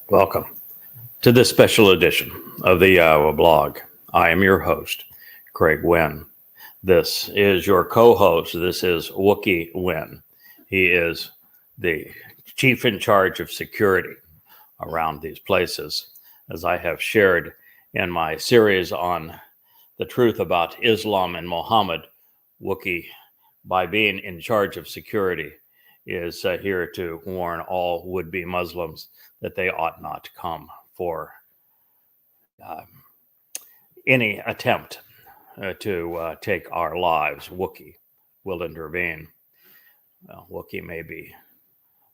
Welcome to this special edition of the Iowa blog. I am your host, Craig Wynn. This is your co-host. This is Wookie Wynn. He is the chief in charge of security around these places. As I have shared in my series on the truth about Islam and Muhammad, Wookie, by being in charge of security, is here to warn all would-be Muslims that they ought not come for any attempt to take our lives. Wookie will intervene. Well, Wookie may be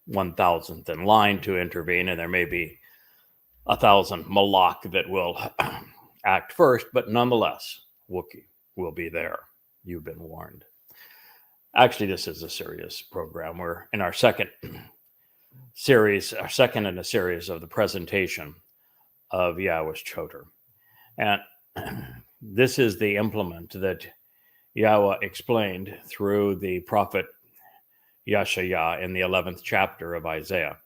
1,000th in line to intervene, and there may be 1,000 Malak that will act first, but nonetheless, Wookie will be there. You've been warned. Actually, this is a serious program. We're in our second in a series of the presentation of Yahweh's Choter. And this is the implement that Yahweh explained through the prophet Yeshaya in the 11th chapter of Isaiah,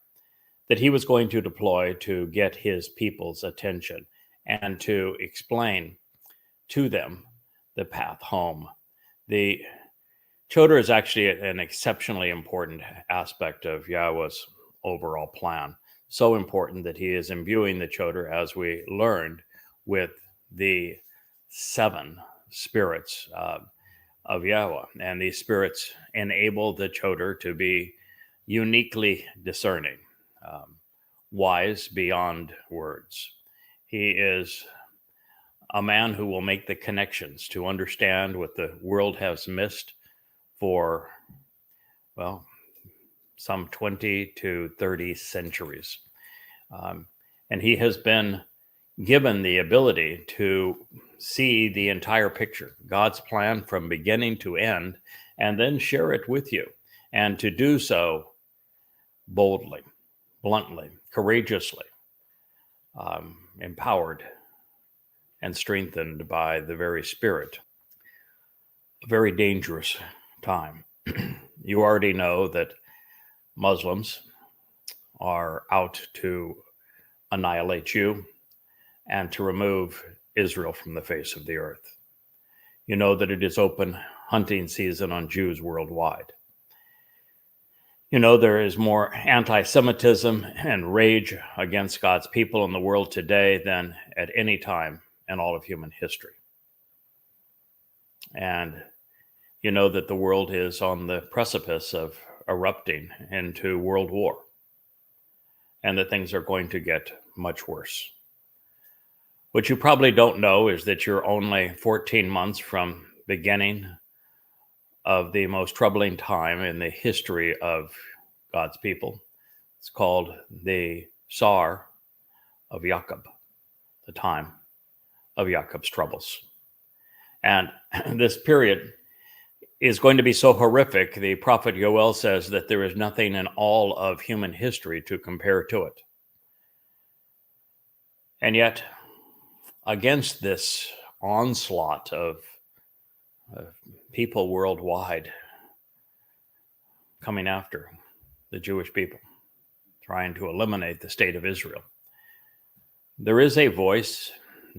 that he was going to deploy to get his people's attention and to explain to them the path home. The Choter is actually an exceptionally important aspect of Yahweh's overall plan. So important that he is imbuing the Choter, as we learned, with the 7 spirits of Yahweh. And these spirits enable the Choter to be uniquely discerning, wise beyond words. He is a man who will make the connections to understand what the world has missed for, well, some 20 to 30 centuries. And he has been given the ability to see the entire picture, God's plan from beginning to end, and then share it with you, and to do so boldly, bluntly, courageously, empowered and strengthened by the very Spirit. A very dangerous time. You already know that Muslims are out to annihilate you and to remove Israel from the face of the earth. You know that it is open hunting season on Jews worldwide. You know there is more anti-Semitism and rage against God's people in the world today than at any time in all of human history. And you know that the world is on the precipice of erupting into world war, and that things are going to get much worse. What you probably don't know is that you're only 14 months from beginning of the most troubling time in the history of God's people. It's called the Sar of Jacob, the time of Jacob's troubles. And this period is going to be so horrific, the prophet Yoel says that there is nothing in all of human history to compare to it. And yet, against this onslaught of people worldwide coming after the Jewish people, trying to eliminate the state of Israel, there is a voice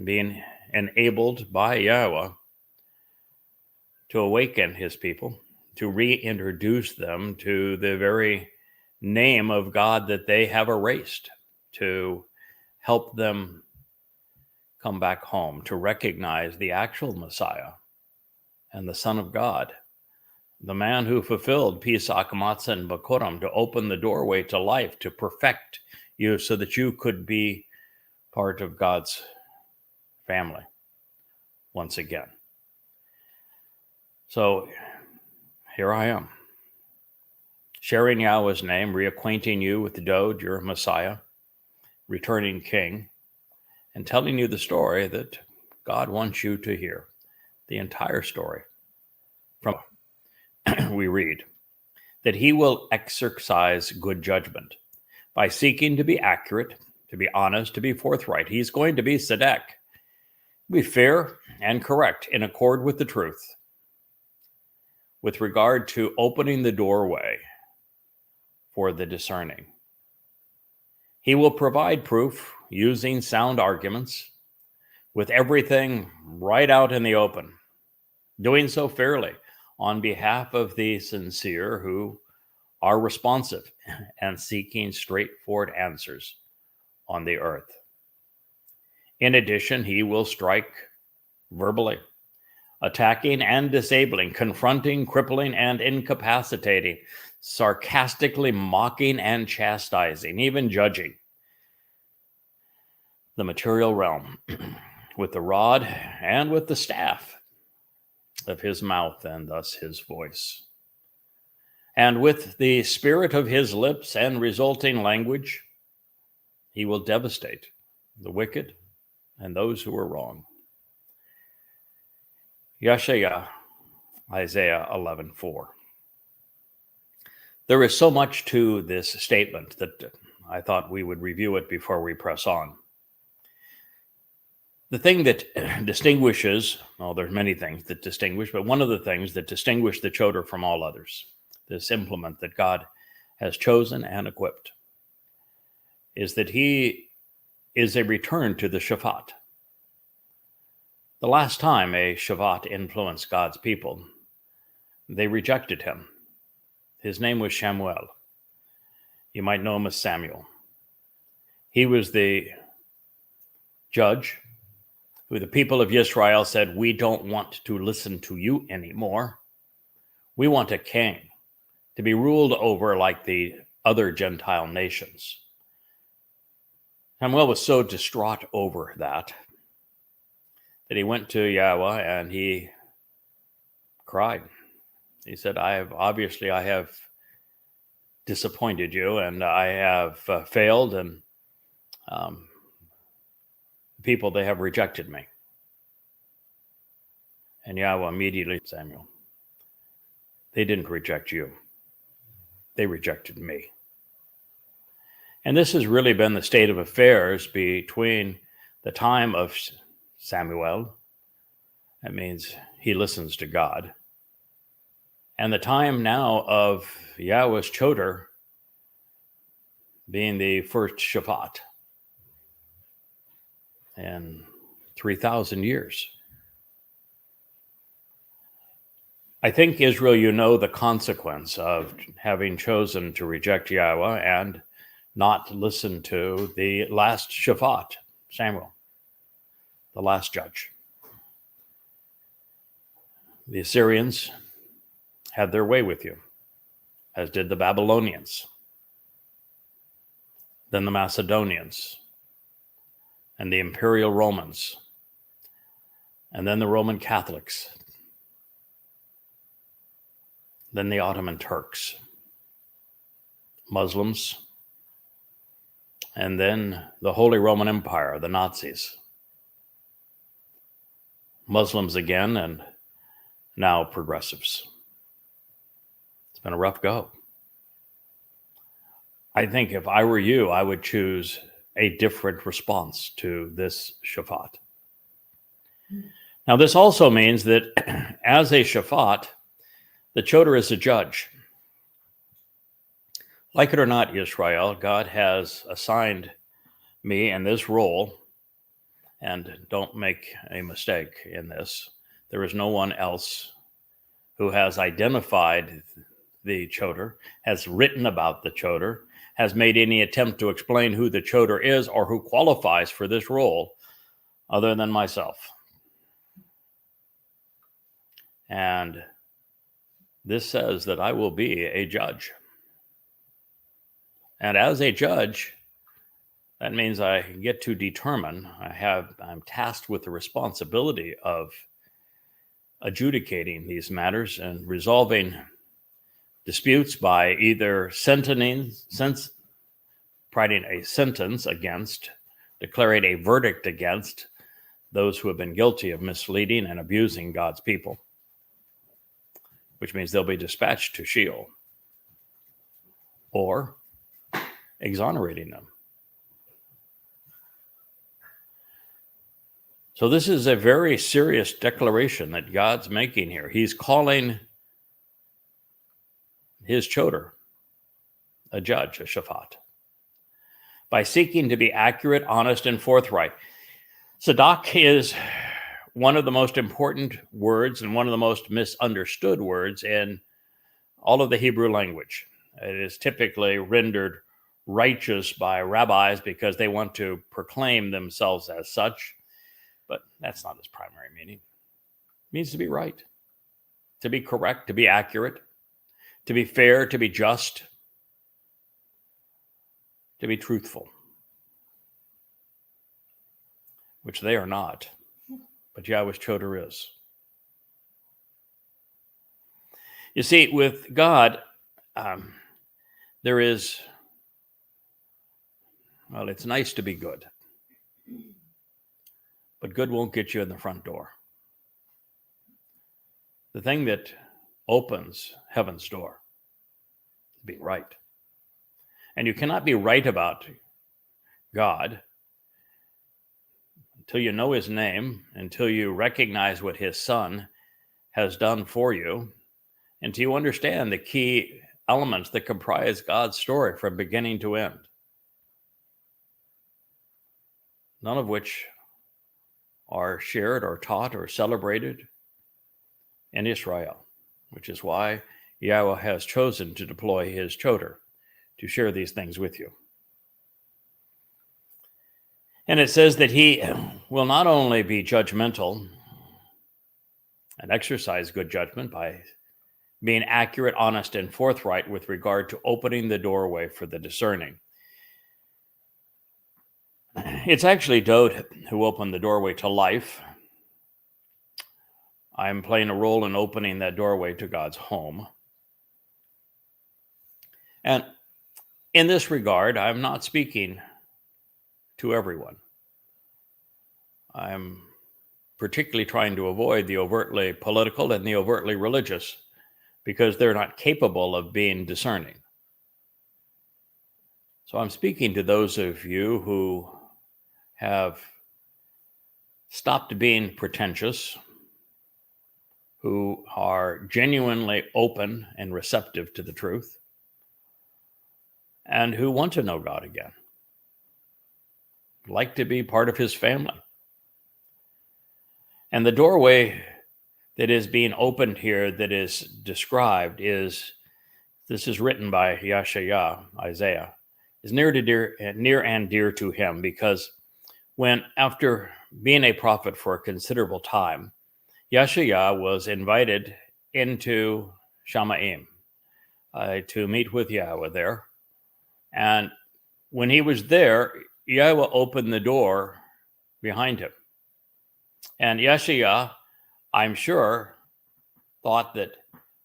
being enabled by Yahweh to awaken his people, to reintroduce them to the very name of God that they have erased, to help them come back home, to recognize the actual Messiah and the Son of God, the man who fulfilled Pesach, Matzah, and Bakurim, to open the doorway to life, to perfect you so that you could be part of God's family once again. So here I am, sharing Yahweh's name, reacquainting you with the Dode, your Messiah, returning King, and telling you the story that God wants you to hear, the entire story. From we read that he will exercise good judgment by seeking to be accurate, to be honest, to be forthright. He's going to be tzedek, be fair and correct in accord with the truth, with regard to opening the doorway for the discerning. He will provide proof using sound arguments, with everything right out in the open, doing so fairly on behalf of the sincere who are responsive and seeking straightforward answers on the earth. In addition, he will strike verbally, attacking and disabling, confronting, crippling, and incapacitating, sarcastically mocking and chastising, even judging the material realm with the rod and with the staff of his mouth, and thus his voice. And with the spirit of his lips and resulting language, he will devastate the wicked and those who are wrong. Yeshaya, Isaiah 11:4. There is so much to this statement that I thought we would review it before we press on. The thing that distinguishes, well, there's many things that distinguish, but one of the things that distinguish the Choter from all others, this implement that God has chosen and equipped, is that he is a return to the Shaphat. The last time a Shaphat influenced God's people, they rejected him. His name was Shamuel. You might know him as Samuel. He was the judge who the people of Israel said, "We don't want to listen to you anymore. We want a king to be ruled over like the other Gentile nations." Samuel was so distraught over that he went to Yahweh and he cried. He said, I have disappointed you, and I have failed, and people, they have rejected me. And Yahweh immediately, Samuel, they didn't reject you. They rejected me. And this has really been the state of affairs between the time of Samuel, that means he listens to God, and the time now of Yahweh's Choter being the first Shaphat in 3,000 years. I think, Israel, you know the consequence of having chosen to reject Yahweh and not listen to the last Shaphat, Samuel, the last judge. The Assyrians had their way with you, as did the Babylonians, then the Macedonians, and the Imperial Romans, and then the Roman Catholics, then the Ottoman Turks, Muslims, and then the Holy Roman Empire, the Nazis, Muslims again, and now progressives. It's been a rough go. I think if I were you, I would choose a different response to this Shaphat. Now, this also means that as a Shaphat, the Choter is a judge. Like it or not, Israel, God has assigned me in this role, and don't make a mistake in this. There is no one else who has identified the Choter, has written about the Choter, has made any attempt to explain who the Choter is or who qualifies for this role other than myself. And this says that I will be a judge. And as a judge, that means I get to determine, I'm tasked with the responsibility of adjudicating these matters and resolving disputes by either writing a sentence against, declaring a verdict against those who have been guilty of misleading and abusing God's people, which means they'll be dispatched to Sheol, or exonerating them. So this is a very serious declaration that God's making here. He's calling his Choter a judge, a Shaphat. by seeking to be accurate, honest, and forthright. Sadak is one of the most important words and one of the most misunderstood words in all of the Hebrew language. It is typically rendered righteous by rabbis because they want to proclaim themselves as such, but that's not its primary meaning. It means to be right, to be correct, to be accurate, to be fair, to be just, to be truthful, which they are not, but Yahweh's Choter is. You see, with God, there is, well, it's nice to be good, but good won't get you in the front door. The thing that opens heaven's door is being right. And you cannot be right about God until you know his name, until you recognize what his son has done for you, until you understand the key elements that comprise God's story from beginning to end. None of which are shared or taught or celebrated in Israel, which is why Yahweh has chosen to deploy his Choter to share these things with you. And it says that he will not only be judgmental and exercise good judgment by being accurate, honest, and forthright with regard to opening the doorway for the discerning. It's actually Dode who opened the doorway to life. I'm playing a role in opening that doorway to God's home. And in this regard, I'm not speaking to everyone. I'm particularly trying to avoid the overtly political and the overtly religious because they're not capable of being discerning. So I'm speaking to those of you who have stopped being pretentious, who are genuinely open and receptive to the truth, and who want to know God again, like to be part of his family. And the doorway that is being opened here, that is described, this is written by Yeshaya, Isaiah, is near and dear to him, because when, after being a prophet for a considerable time, Yeshaya was invited into Shamaim to meet with Yahweh there. And when he was there, Yahweh opened the door behind him. And Yeshaya, I'm sure, thought that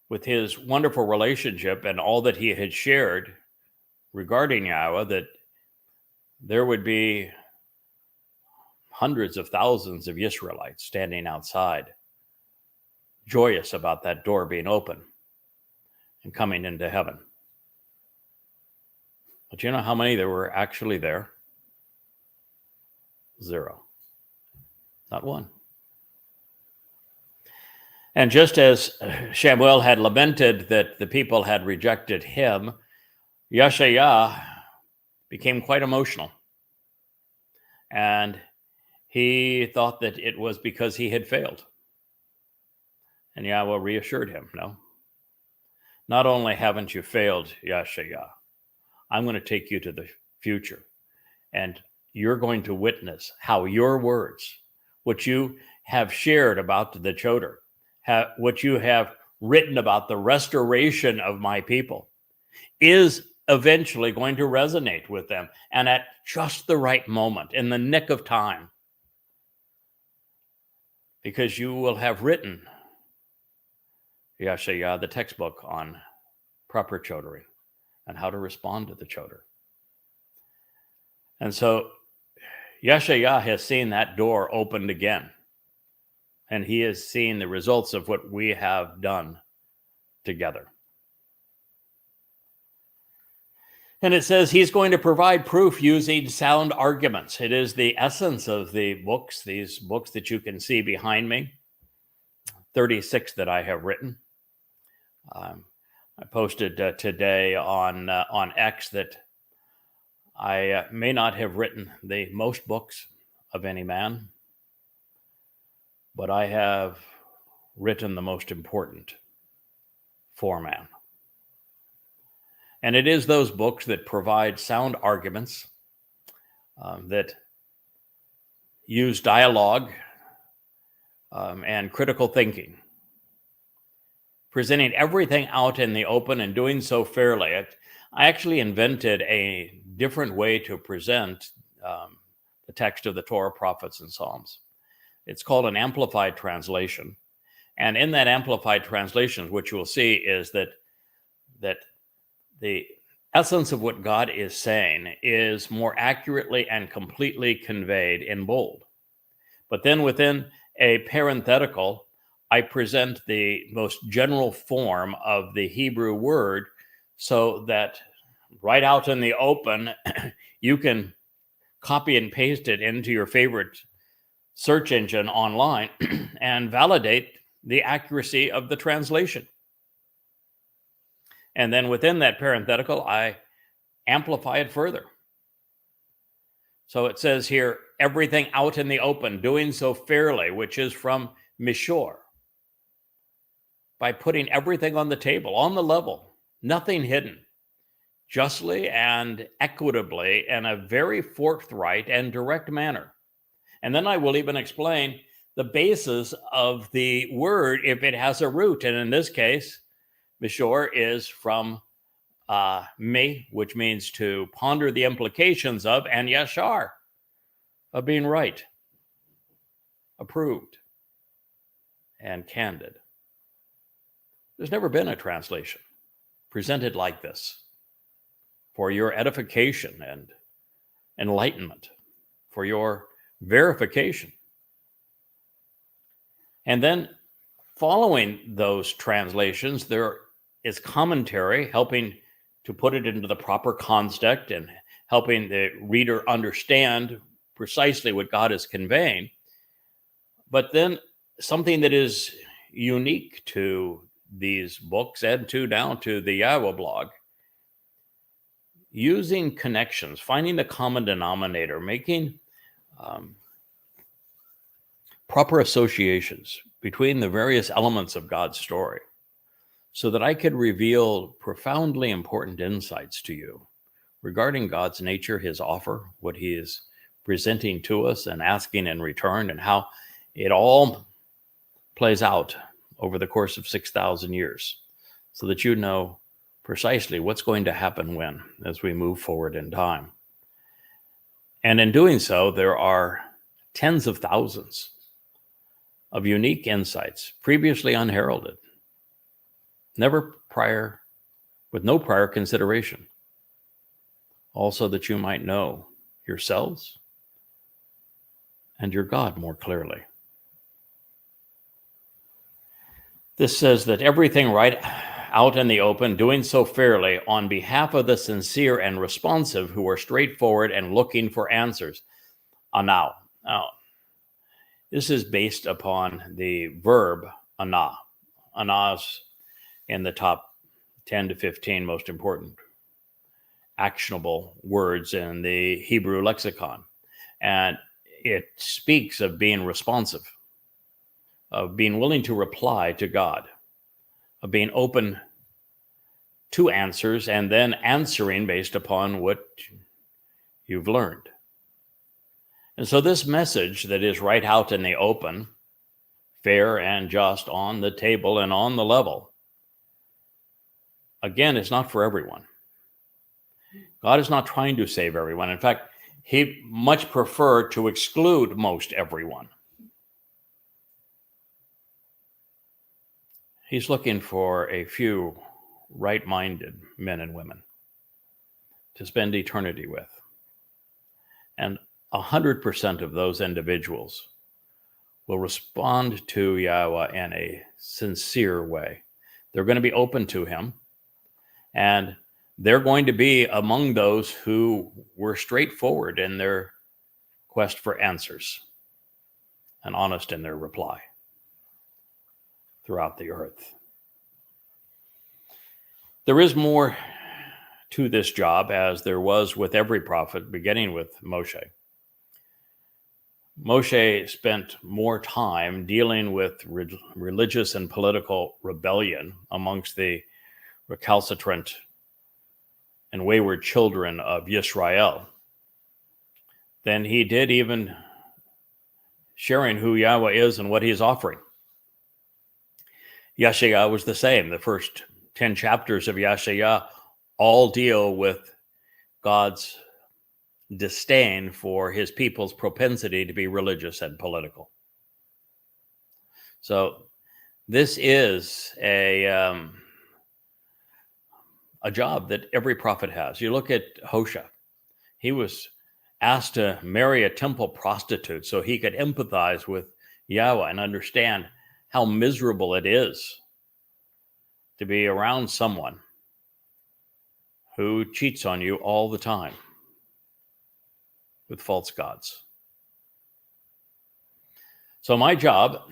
with his wonderful relationship and all that he had shared regarding Yahweh, that there would be hundreds of thousands of Israelites standing outside, joyous about that door being open and coming into heaven. But you know how many there were actually there? 0. Not one. And just as Shamuel had lamented that the people had rejected him, Yeshaya became quite emotional. And he thought that it was because he had failed. And Yahweh reassured him, no. Not only haven't you failed, Yeshaya, I'm going to take you to the future. And you're going to witness how your words, what you have shared about the Choter, what you have written about the restoration of my people, is eventually going to resonate with them. And at just the right moment, in the nick of time, because you will have written, Yeshaya, the textbook on proper chotering and how to respond to the Choter. And so Yeshaya has seen that door opened again. And he has seen the results of what we have done together. And it says he's going to provide proof using sound arguments. It is the essence of the books, these books that you can see behind me, 36 that I have written. I posted today on X that I may not have written the most books of any man, but I have written the most important for man. And it is those books that provide sound arguments, that use dialogue and critical thinking, presenting everything out in the open and doing so fairly. I actually invented a different way to present the text of the Torah, prophets, and Psalms. It's called an amplified translation. And in that amplified translation, what you will see is that the essence of what God is saying is more accurately and completely conveyed in bold. But then within a parenthetical, I present the most general form of the Hebrew word so that right out in the open, you can copy and paste it into your favorite search engine online and validate the accuracy of the translation. And then within that parenthetical, I amplify it further. So it says here, everything out in the open, doing so fairly, which is from Mishor, by putting everything on the table, on the level, nothing hidden, justly and equitably, in a very forthright and direct manner. And then I will even explain the basis of the word if it has a root. And in this case, Mishor is from me, which means to ponder the implications of, and yashar, of being right, approved, and candid. There's never been a translation presented like this for your edification and enlightenment, for your verification. And then following those translations, there is commentary helping to put it into the proper context and helping the reader understand precisely what God is conveying. But then something that is unique to these books and down to the Yahweh blog, using connections, finding the common denominator, making proper associations between the various elements of God's story, so that I could reveal profoundly important insights to you regarding God's nature, his offer, what he is presenting to us and asking in return, and how it all plays out over the course of 6,000 years, so that you know precisely what's going to happen when, as we move forward in time. And in doing so, there are tens of thousands of unique insights, previously unheralded, never prior, with no prior consideration. Also that you might know yourselves and your God more clearly. This says that everything right out in the open, doing so fairly on behalf of the sincere and responsive who are straightforward and looking for answers. Now, this is based upon the verb ana. Ana is in the top 10 to 15 most important actionable words in the Hebrew lexicon. And it speaks of being responsive, of being willing to reply to God, of being open to answers and then answering based upon what you've learned. And so this message that is right out in the open, fair and just, on the table and on the level, again, it's not for everyone. God is not trying to save everyone. In fact, he much preferred to exclude most everyone. He's looking for a few right-minded men and women to spend eternity with. And 100% of those individuals will respond to Yahweh in a sincere way. They're going to be open to him, and they're going to be among those who were straightforward in their quest for answers and honest in their reply throughout the earth. There is more to this job, as there was with every prophet, beginning with Moshe. Moshe spent more time dealing with religious and political rebellion amongst the recalcitrant and wayward children of Yisrael than he did even sharing who Yahweh is and what he is offering. Yeshaya was the same. The first 10 chapters of Yeshaya all deal with God's disdain for his people's propensity to be religious and political. So this is a job that every prophet has. You look at Hosea. He was asked to marry a temple prostitute so he could empathize with Yahweh and understand how miserable it is to be around someone who cheats on you all the time with false gods. So my job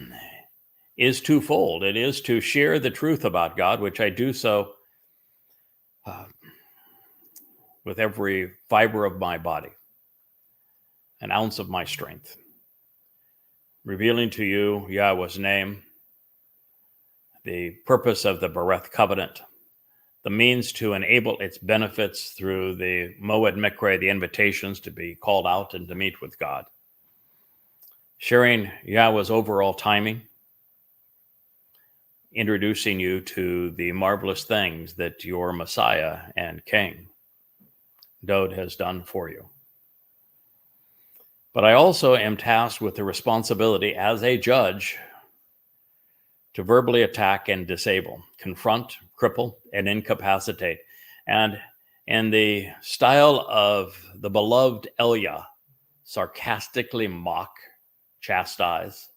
is twofold. It is to share the truth about God, which I do so with every fiber of my body, an ounce of my strength, revealing to you Yahweh's name, the purpose of the Bereth covenant, the means to enable its benefits through the Moed Mikre, the invitations to be called out and to meet with God, sharing Yahweh's overall timing, introducing you to the marvelous things that your Messiah and King, Dode, has done for you. But I also am tasked with the responsibility as a judge to verbally attack and disable, confront, cripple, and incapacitate. And in the style of the beloved Elia, sarcastically mock, chastise,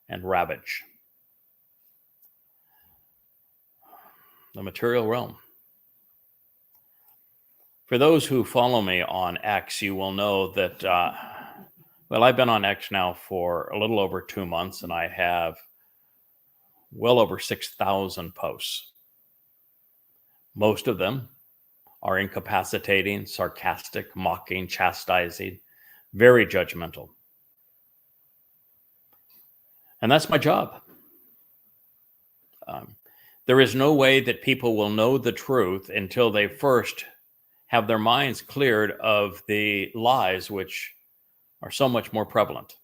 and ravage the material realm. For those who follow me on X, you will know that, I've been on X now for a little over 2 months, and I have well over 6,000 posts. Most of them are incapacitating, sarcastic, mocking, chastising, very judgmental. And that's my job. There is no way that people will know the truth until they first have their minds cleared of the lies which are so much more prevalent,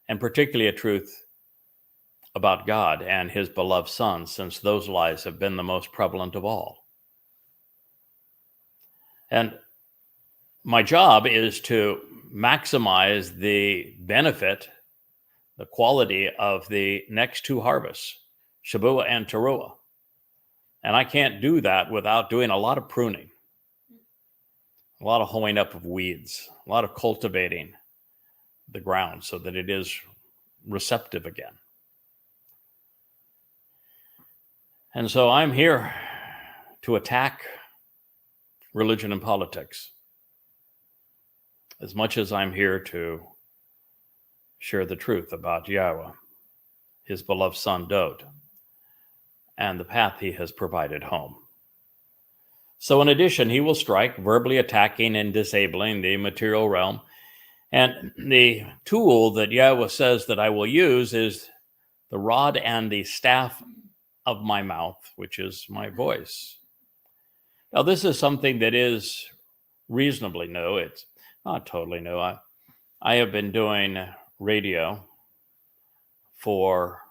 and particularly a truth about God and his beloved Son, since those lies have been the most prevalent of all. And my job is to maximize the benefit, the quality of the next two harvests, Shavua and Teruah. And I can't do that without doing a lot of pruning, a lot of hoeing up of weeds, a lot of cultivating the ground so that it is receptive again. And so I'm here to attack religion and politics as much as I'm here to share the truth about Yahweh, his beloved son Dode, and the path he has provided home. So in addition, he will strike, verbally attacking and disabling the material realm. And the tool that Yahweh says that I will use is the rod and the staff of my mouth, which is my voice. Now, this is something that is reasonably new. It's not totally new. I have been doing radio for,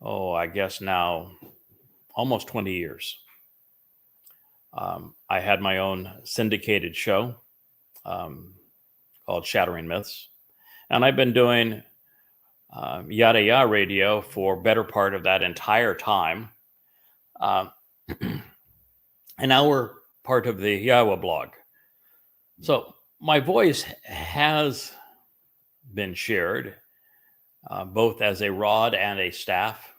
I guess now almost 20 years. I had my own syndicated show called Shattering Myths. And I've been doing Yada Yah radio for better part of that entire time. And now we're part of the Yahweh blog. So my voice has been shared both as a rod and a staff,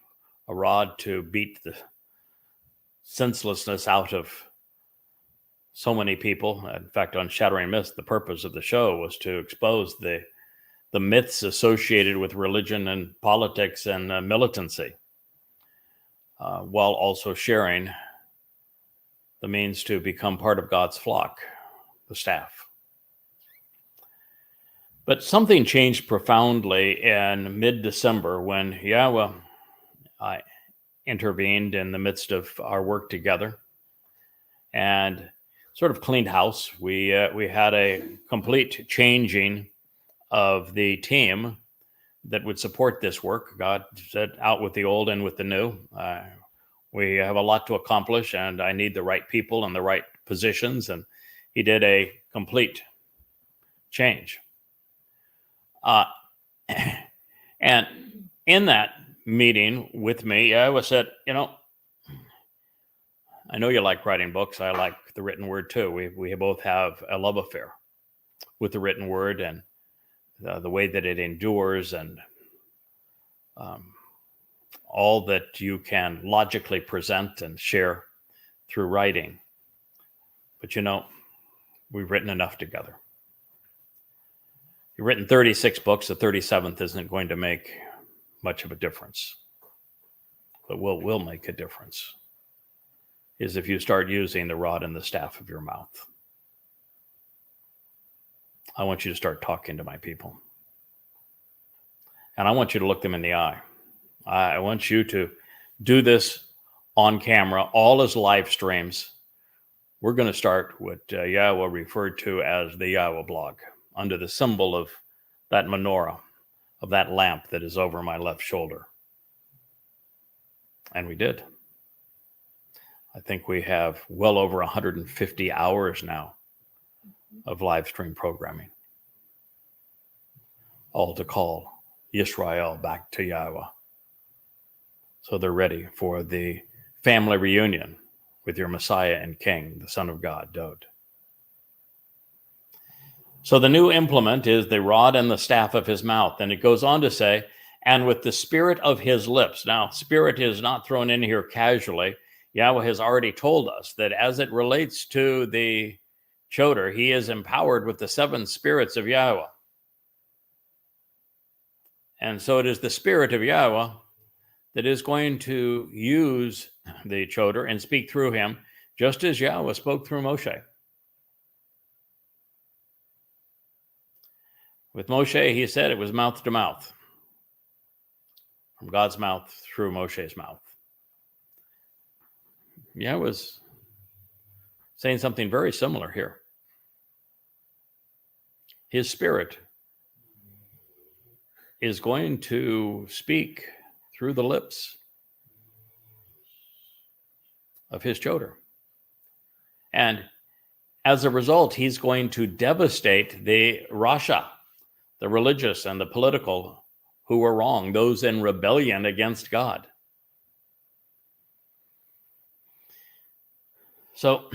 a rod to beat the senselessness out of so many people. In fact, on Shattering Myths, the purpose of the show was to expose the myths associated with religion and politics and militancy, while also sharing the means to become part of God's flock, the staff. But something changed profoundly in mid-December when Yahweh intervened in the midst of our work together and sort of cleaned house. We had a complete changing of the team that would support this work. God said, out with the old and with the new. We have a lot to accomplish, and I need the right people in the right positions. And he did a complete change. And in that meeting with me, I said, I know you like writing books. I like the written word too. We both have a love affair with the written word and the way that it endures and all that you can logically present and share through writing. But we've written enough together. You've written 36 books. The 37th isn't going to make much of a difference. But what will make a difference is if you start using the rod and the staff of your mouth. I want you to start talking to my people. And I want you to look them in the eye. I want you to do this on camera, all as live streams. We're going to start what Yahweh referred to as the Yahweh blog, under the symbol of that menorah, of that lamp that is over my left shoulder. And we did. I think we have well over 150 hours now of live stream programming, all to call Israel back to Yahweh. So they're ready for the family reunion with your Messiah and King, the Son of God, Dode. So the new implement is the rod and the staff of his mouth. And it goes on to say, and with the spirit of his lips. Now, spirit is not thrown in here casually. Yahweh has already told us that as it relates to the Choter, he is empowered with the 7 spirits of Yahweh. And so it is the spirit of Yahweh that is going to use the Choter and speak through him, just as Yahweh spoke through Moshe. With Moshe, he said it was mouth to mouth, from God's mouth through Moshe's mouth. Yahweh was saying something very similar here. His spirit is going to speak through the lips of his Choter. And as a result, he's going to devastate the Rasha, the religious and the political who were wrong, those in rebellion against God. So,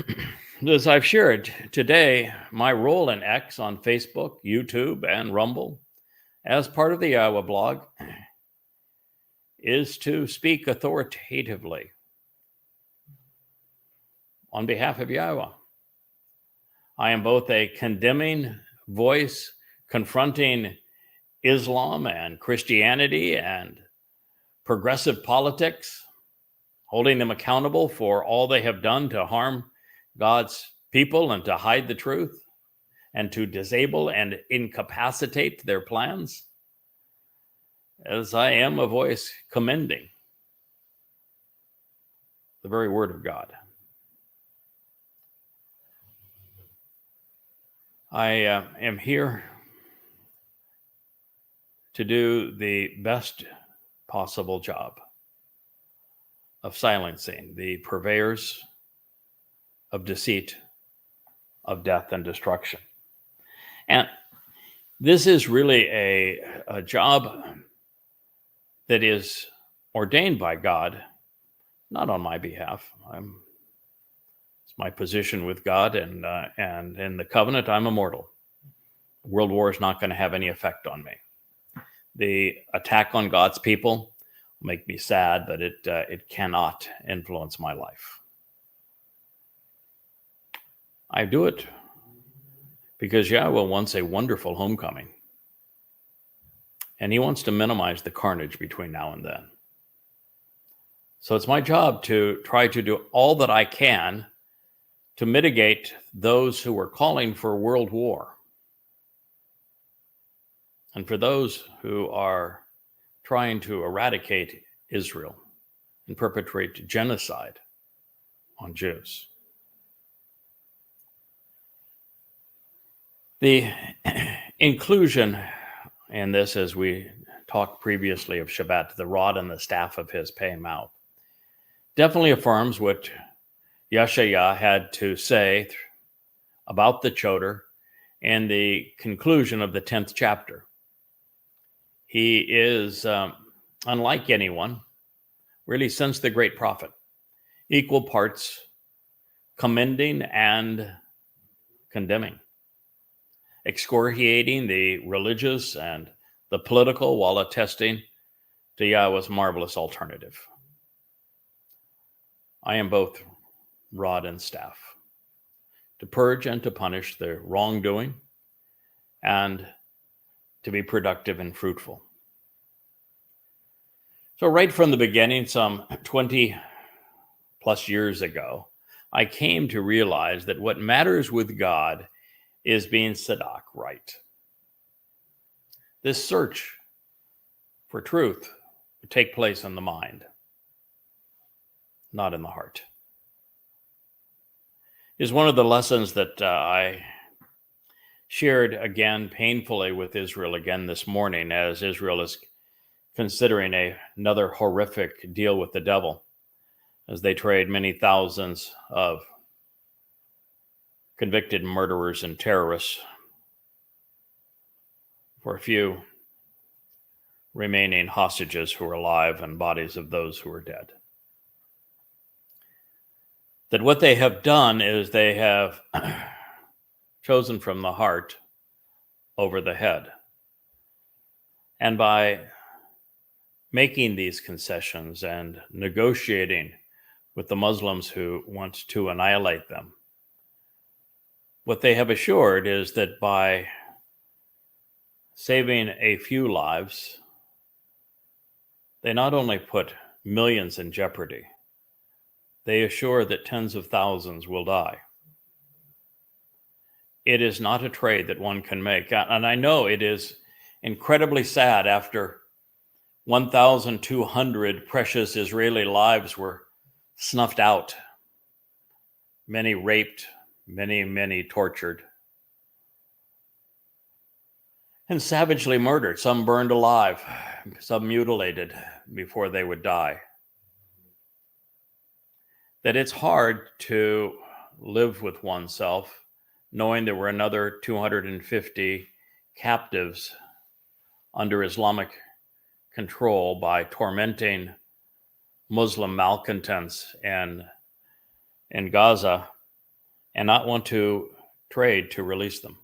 as I've shared today, my role in X on Facebook, YouTube, and Rumble, as part of the Yahweh blog, is to speak authoritatively on behalf of Yahweh. I am both a condemning voice confronting Islam and Christianity and progressive politics, holding them accountable for all they have done to harm God's people and to hide the truth and to disable and incapacitate their plans, as I am a voice commending the very word of God. I am here to do the best possible job of silencing the purveyors of deceit, of death and destruction. And this is really a job that is ordained by God, not on my behalf. It's my position with God, and in the covenant, I'm immortal. World war is not going to have any effect on me. The attack on God's people will make me sad, but it cannot influence my life. I do it because Yahweh wants a wonderful homecoming. And he wants to minimize the carnage between now and then. So it's my job to try to do all that I can to mitigate those who were calling for world war, and for those who are trying to eradicate Israel and perpetrate genocide on Jews. The inclusion in this, as we talked previously of Shabbat, the rod and the staff of his pay mouth, definitely affirms what Yeshaya had to say about the Choter in the conclusion of the 10th chapter. He is unlike anyone, really, since the great prophet, equal parts commending and condemning, excoriating the religious and the political while attesting to Yahweh's marvelous alternative. I am both rod and staff, to purge and to punish the wrongdoing and to be productive and fruitful. So right from the beginning, some 20 plus years ago, I came to realize that what matters with God is being tzedak, right. This search for truth would take place in the mind, not in the heart. Is one of the lessons that I shared again painfully with Israel again this morning, as Israel is considering another horrific deal with the devil, as they trade many thousands of convicted murderers and terrorists for a few remaining hostages who are alive and bodies of those who are dead. That what they have done is they have chosen from the heart over the head. And by making these concessions and negotiating with the Muslims who want to annihilate them, what they have assured is that by saving a few lives, they not only put millions in jeopardy, they assure that tens of thousands will die. It is not a trade that one can make. And I know it is incredibly sad after 1,200 precious Israeli lives were snuffed out, many raped, many tortured, and savagely murdered, some burned alive, some mutilated before they would die. That it's hard to live with oneself knowing there were another 250 captives under Islamic control by tormenting Muslim malcontents in Gaza, and not want to trade to release them.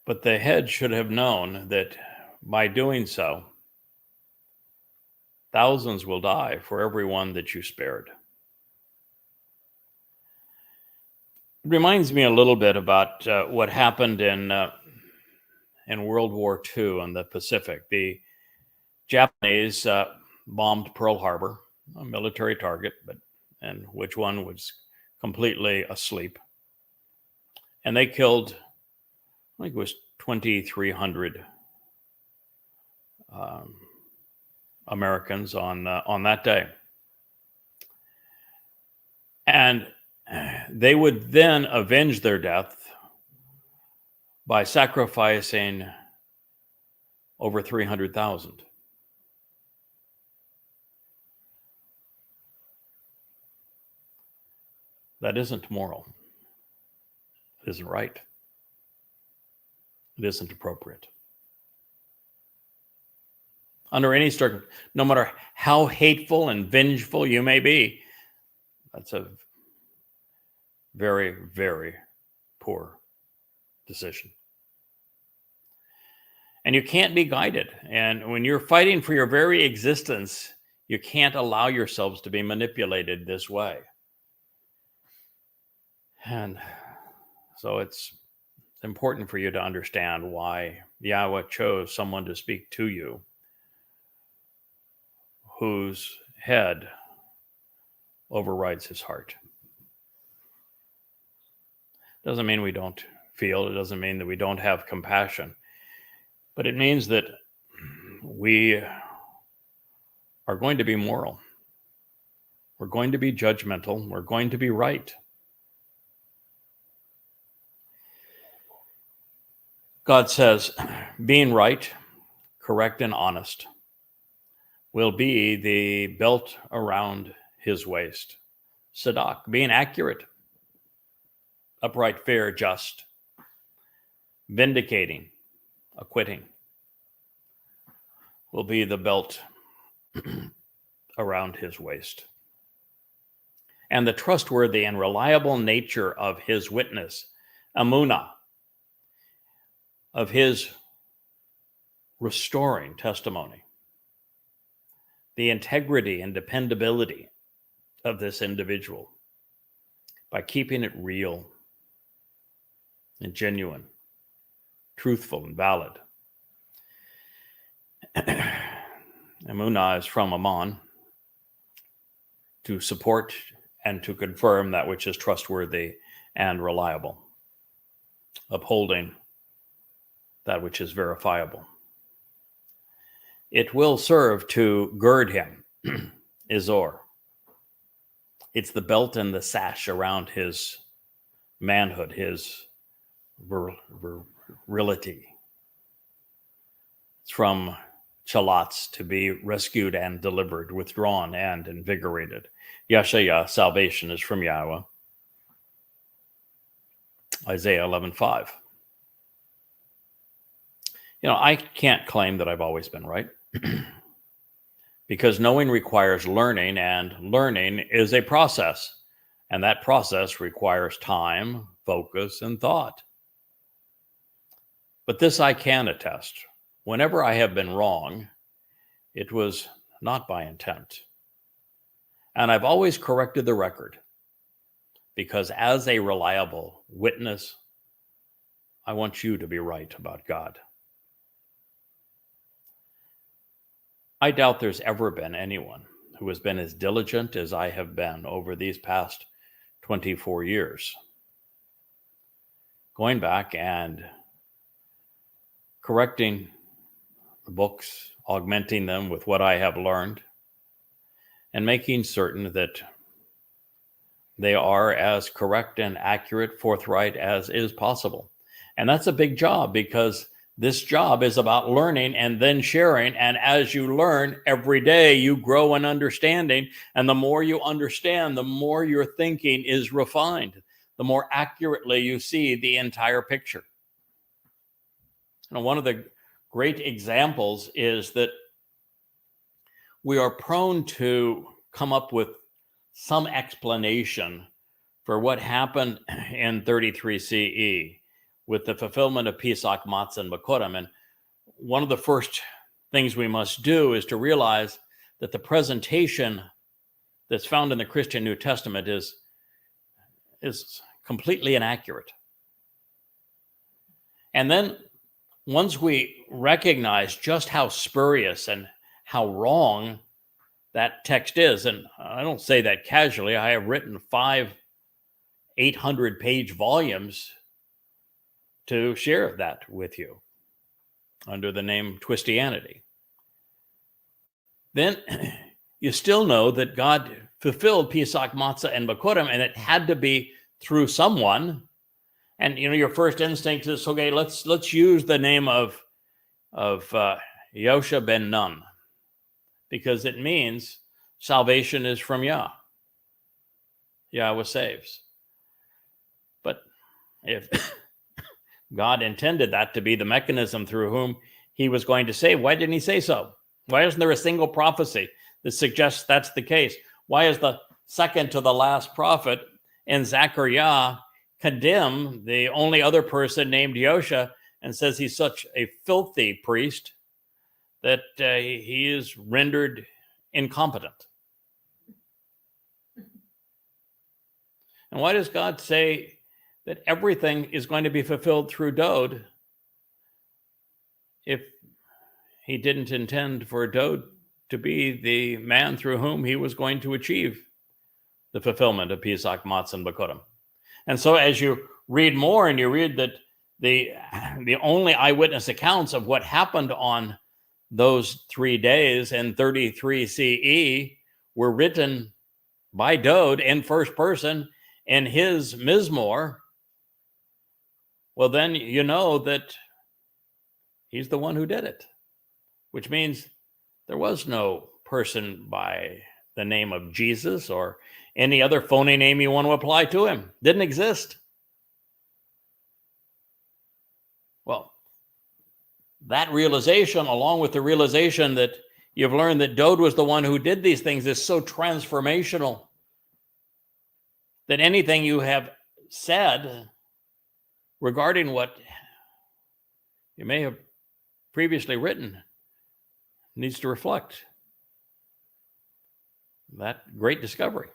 But the head should have known that by doing so, thousands will die for every one that you spared. It reminds me a little bit about what happened in World War II in the Pacific. The Japanese bombed Pearl Harbor, a military target, and which one was completely asleep. And they killed, I think it was 2,300 Americans on that day. And they would then avenge their death by sacrificing over 300,000. That isn't moral. It isn't right. It isn't appropriate. Under any circumstance, no matter how hateful and vengeful you may be, that's a very, very poor decision. And you can't be guided. And when you're fighting for your very existence, you can't allow yourselves to be manipulated this way. And so it's important for you to understand why Yahweh chose someone to speak to you whose head overrides his heart. Doesn't mean we don't feel, it doesn't mean that we don't have compassion, but it means that we are going to be moral. We're going to be judgmental. We're going to be right. God says, being right, correct, and honest will be the belt around his waist. Sadak, being accurate, upright, fair, just, vindicating, acquitting, will be the belt around his waist. And the trustworthy and reliable nature of his witness, amunah, of his restoring testimony, the integrity and dependability of this individual by keeping it real and genuine, truthful and valid. Amunah is from Aman, to support and to confirm that which is trustworthy and reliable, upholding that which is verifiable. It will serve to gird him, Izor. It's the belt and the sash around his manhood, his virility. It's from Chalatz, to be rescued and delivered, withdrawn and invigorated. Yashaya, salvation is from Yahweh. Isaiah 11:5. I can't claim that I've always been right because knowing requires learning, and learning is a process, and that process requires time, focus, and thought. But this I can attest. Whenever I have been wrong, it was not by intent. And I've always corrected the record because as a reliable witness, I want you to be right about God. I doubt there's ever been anyone who has been as diligent as I have been over these past 24 years. Going back and correcting the books, augmenting them with what I have learned, and making certain that they are as correct and accurate, forthright as is possible. And that's a big job because this job is about learning and then sharing. And as you learn every day, you grow in understanding. And the more you understand, the more your thinking is refined, the more accurately you see the entire picture. One of the great examples is that we are prone to come up with some explanation for what happened in 33 CE with the fulfillment of Pesach, Matzah, and Bikurim. And one of the first things we must do is to realize that the presentation that's found in the Christian New Testament is completely inaccurate. And then once we recognize just how spurious and how wrong that text is, and I don't say that casually, I have written 5 800-page volumes to share that with you under the name Twistianity. Then you still know that God fulfilled Pesach, Matzah, and Bikurim, and it had to be through someone. And your first instinct is, okay, let's use the name of Yosha ben Nun, because it means salvation is from Yah. Yahweh saves. But if God intended that to be the mechanism through whom he was going to save, why didn't he say so? Why isn't there a single prophecy that suggests that's the case? Why is the second to the last prophet in Zechariah condemn the only other person named Yosha and says he's such a filthy priest that he is rendered incompetent? And why does God say that everything is going to be fulfilled through Dode if he didn't intend for Dode to be the man through whom he was going to achieve the fulfillment of Pesach, Matzah, and Bakodim. And so as you read more and you read that the only eyewitness accounts of what happened on those 3 days in 33 CE were written by Dode in first person in his Mizmor, well, then you know that he's the one who did it, which means there was no person by the name of Jesus or any other phony name you want to apply to him. Didn't exist. Well, that realization, along with the realization that you've learned that Dode was the one who did these things, is so transformational that anything you have said regarding what you may have previously written needs to reflect that great discovery,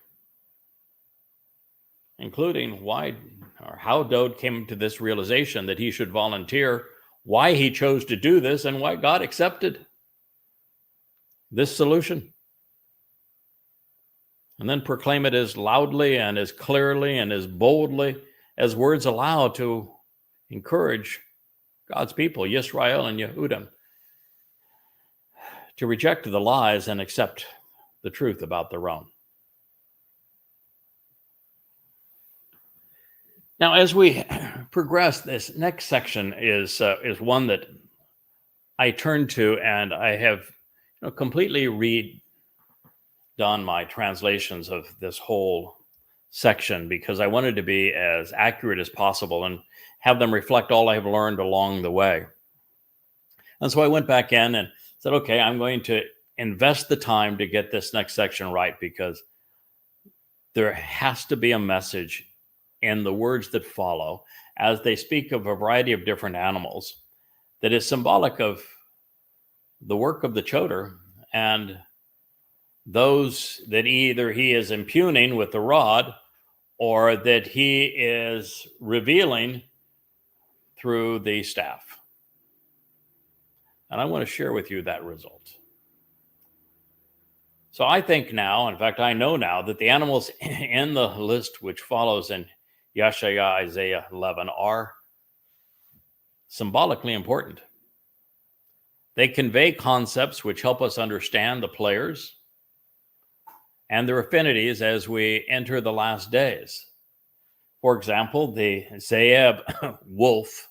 including why or how Dode came to this realization that he should volunteer, why he chose to do this, and why God accepted this solution. And then proclaim it as loudly and as clearly and as boldly as words allow to encourage God's people, Yisrael and Yehudim, to reject the lies and accept the truth about their own. Now, as we progress, this next section is one that I turn to, and I have completely redone my translations of this whole section because I wanted to be as accurate as possible and have them reflect all I have learned along the way. And so I went back in and said, okay, I'm going to invest the time to get this next section right, because there has to be a message in the words that follow as they speak of a variety of different animals that is symbolic of the work of the Choter and those that either he is impugning with the rod or that he is revealing through the staff. And I want to share with you that result. So I think now, in fact, I know now that the animals in the list which follows in Yeshaya, Isaiah 11 are symbolically important. They convey concepts which help us understand the players and their affinities as we enter the last days. For example, the Zeeb wolf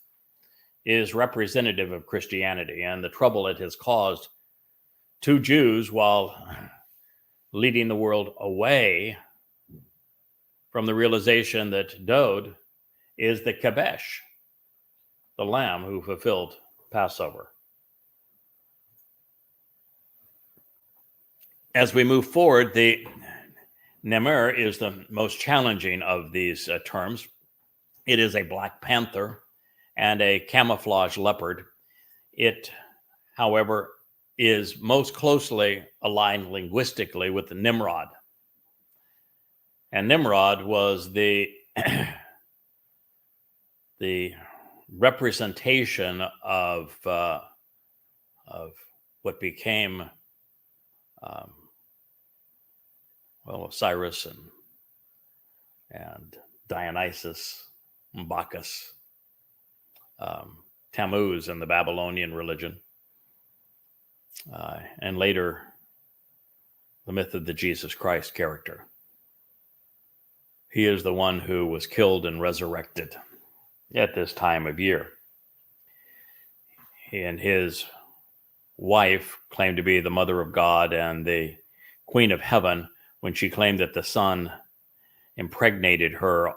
is representative of Christianity and the trouble it has caused to Jews while leading the world away from the realization that Dode is the Kabesh, the lamb who fulfilled Passover. As we move forward, the Nemer is the most challenging of these terms. It is a black panther and a camouflage leopard. It, however, is most closely aligned linguistically with the Nimrod. And Nimrod was the representation of what became Osiris and Dionysus, and Bacchus, Tammuz in the Babylonian religion, and later the myth of the Jesus Christ character. He is the one who was killed and resurrected at this time of year. He and his wife claimed to be the mother of God and the queen of heaven when she claimed that the sun impregnated her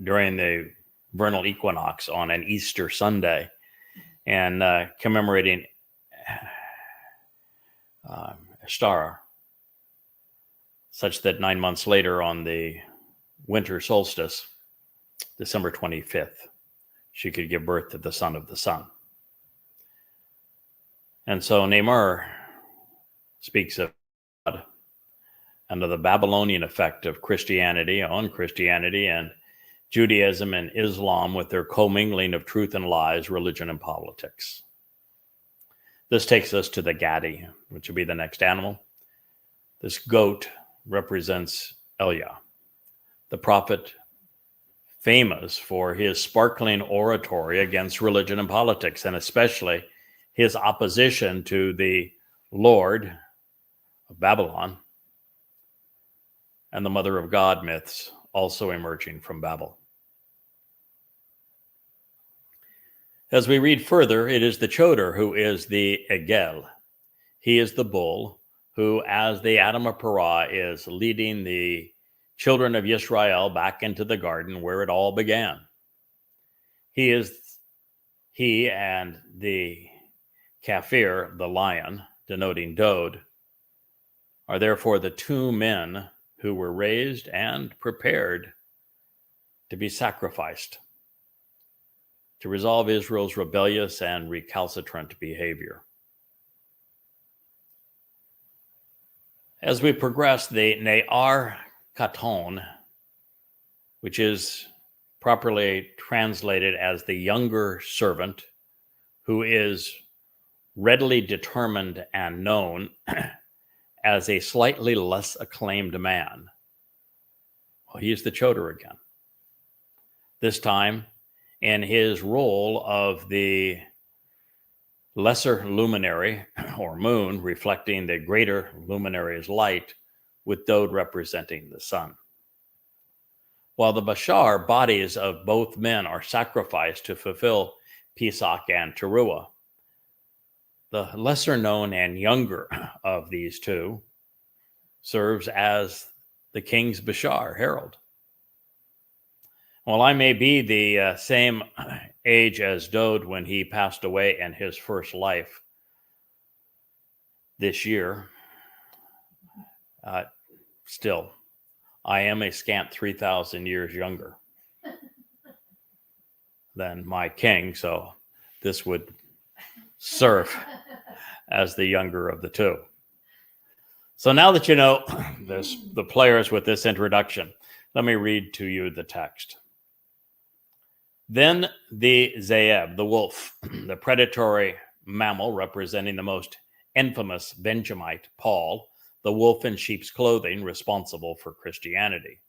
during the vernal equinox on an Easter Sunday, and commemorating Ishtar, such that 9 months later on the winter solstice, December 25th, she could give birth to the son of the sun. And so Nemer speaks of God and of the Babylonian effect of Christianity on Christianity and Judaism and Islam with their commingling of truth and lies, religion and politics. This takes us to the Gadi, which would be the next animal. This goat represents Elia. the prophet famous for his sparkling oratory against religion and politics, and especially his opposition to the Lord of Babylon and the Mother of God myths also emerging from Babel. As we read further, it is the Choter who is the Egel. He is the bull who, as the Adam of Parah, is leading the children of Israel back into the garden where it all began. He and the Kafir, the lion, denoting Dode, are therefore the two men who were raised and prepared to be sacrificed to resolve Israel's rebellious and recalcitrant behavior. As we progress, the Ne'ar Katon, which is properly translated as the younger servant, who is readily determined and known as a slightly less acclaimed man. Well, he's the Choter again. This time in his role of the lesser luminary or moon, reflecting the greater luminary's light, with Dode representing the sun. While the Bashar bodies of both men are sacrificed to fulfill Pesach and Teruah, the lesser known and younger of these two serves as the king's Bashar, herald. While I may be the same age as Dode when he passed away in his first life this year, still, I am a scant 3,000 years younger than my king, so this would serve as the younger of the two. So now that you know the players with this introduction, let me read to you the text. Then the Zeeb, the wolf, the predatory mammal representing the most infamous Benjamite, Paul, the wolf in sheep's clothing responsible for Christianity,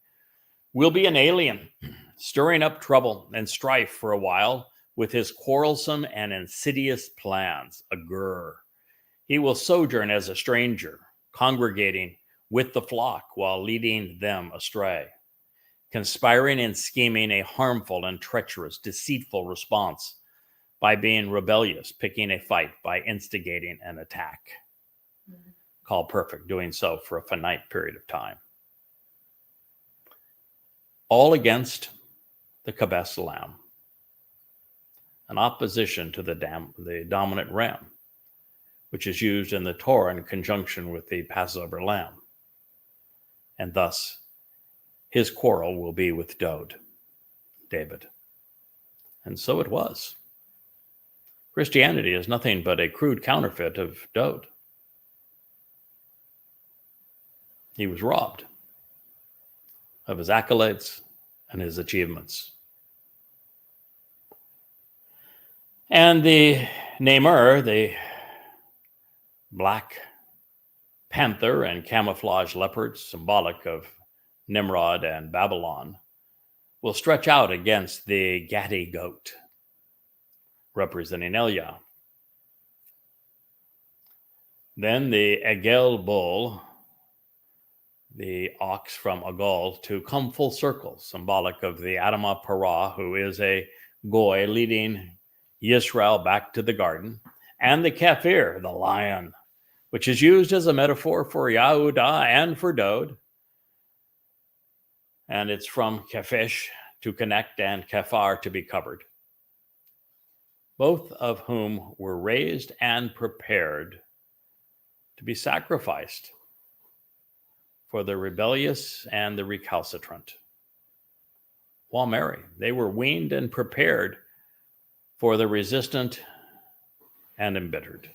will be an alien, stirring up trouble and strife for a while with his quarrelsome and insidious plans, a gur. He will sojourn as a stranger, congregating with the flock while leading them astray, conspiring and scheming a harmful and treacherous, deceitful response by being rebellious, picking a fight by instigating an attack. Called perfect, doing so for a finite period of time. All against the Kabes lamb, an opposition to the dominant ram, which is used in the Torah in conjunction with the Passover lamb. And thus, his quarrel will be with Dode, David. And so it was. Christianity is nothing but a crude counterfeit of Dode. He was robbed of his accolades and his achievements. And the Namur, the black panther and camouflage leopard, symbolic of Nimrod and Babylon, will stretch out against the Gadi goat, representing Elia. Then the Egel bull, the ox from Agal, to come full circle, symbolic of the Adamah Parah, who is a goy leading Yisrael back to the garden, and the Kafir, the lion, which is used as a metaphor for Yahudah and for Dode. And it's from Kafesh, to connect, and Kafar, to be covered, both of whom were raised and prepared to be sacrificed for the rebellious and the recalcitrant. While merry, they were weaned and prepared for the resistant and embittered,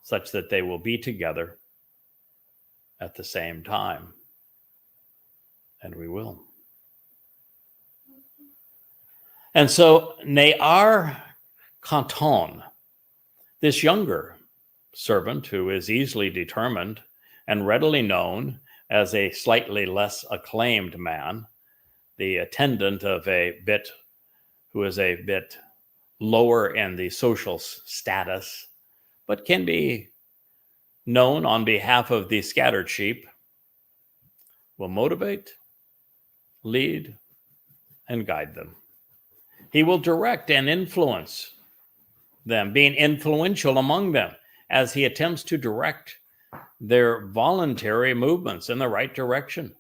such that they will be together at the same time. And we will. And so Ne'ar Kanton, this younger servant who is easily determined and readily known as a slightly less acclaimed man, the attendant of a bit who is a bit lower in the social status, but can be known on behalf of the scattered sheep, will motivate, lead, and guide them. He will direct and influence them, being influential among them as he attempts to direct their voluntary movements in the right direction.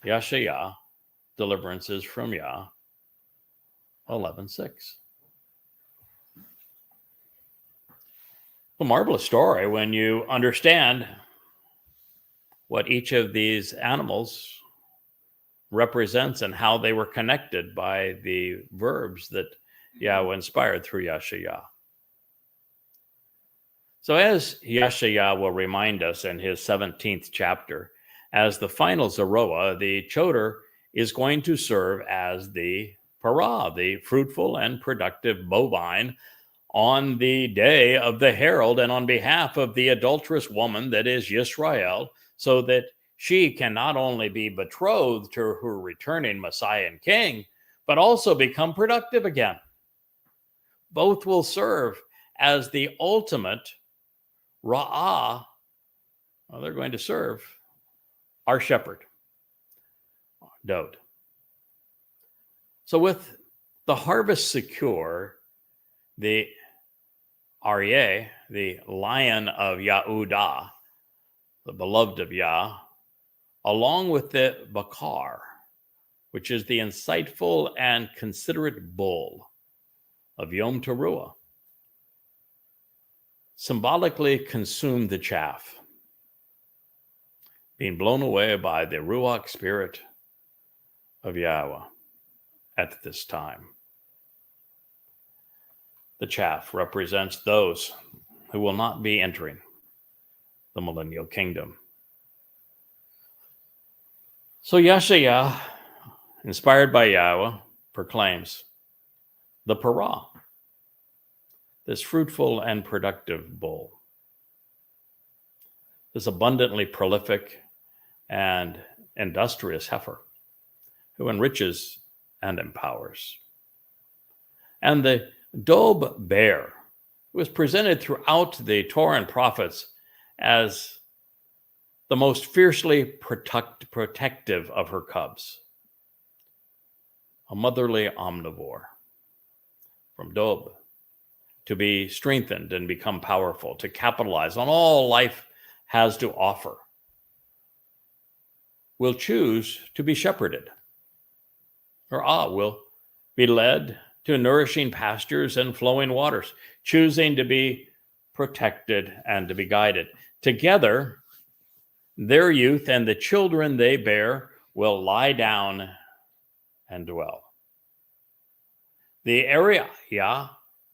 Yashayah, deliverances from Yah, 11:6. A marvelous story when you understand what each of these animals represents and how they were connected by the verbs that Yahweh inspired through Yashayah. So as Yashayah will remind us in his 17th chapter, as the final Zeroah, the Choter is going to serve as the Parah, the fruitful and productive bovine, on the day of the herald and on behalf of the adulterous woman that is Yisrael, so that she can not only be betrothed to her returning Messiah and King, but also become productive again. Both will serve as the ultimate Ra'ah. Well, they're going to serve our shepherd, Dod. So with the harvest secure, the Aryeh, the lion of Yahudah, the beloved of Yah, along with the Bakar, which is the insightful and considerate bull of Yom Teruah, symbolically consumed the chaff, being blown away by the Ruach spirit of Yahweh at this time. The chaff represents those who will not be entering the millennial kingdom. So Yashayah, inspired by Yahweh, proclaims the Parah, this fruitful and productive bull, this abundantly prolific and industrious heifer who enriches and empowers. And the Dob bear was presented throughout the Torah and prophets as the most fiercely protective of her cubs, a motherly omnivore from Dob, to be strengthened and become powerful, to capitalize on all life has to offer, will choose to be shepherded. Her will be led to nourishing pastures and flowing waters, choosing to be protected and to be guided. Together, their youth and the children they bear will lie down and dwell. The Ariah